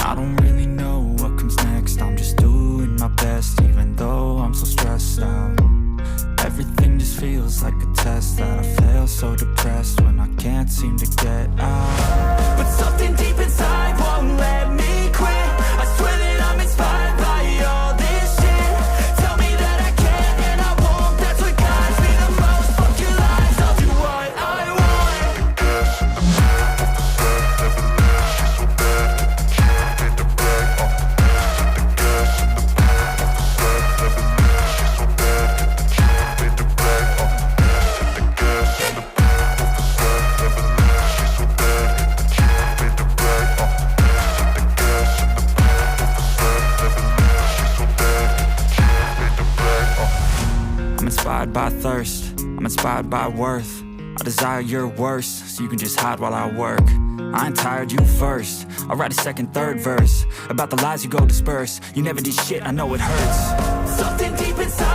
I don't really know what comes next. I'm just doing my best, even though I'm so stressed out. Everything just feels like a test that I fail, so depressed when I can't seem to get out. But something deep inside won't let me quit. I swear that I'm inspired by all this shit. Tell me that I can and I won't. That's what guides me the most. Fuck your lies, I'll do what I want. Gas in the back of the set, never leave. She's so bad that the chick made the bag. Hit the gas in the back of the set, never leave. She's so bad that the chick made the bag. Hit the gas in the back of the set, never leave. She's so bad that the chick made the bag. Hit the gas in the back of the set, never leave. She's so bad that the chick made the bag. I'm inspired by thirst, I'm inspired by worth. I desire your worst, so you can just hide while I work. I ain't tired, you first. I'll write a second, third verse about the lies you go disperse. You never did shit, I know it hurts. Something deep inside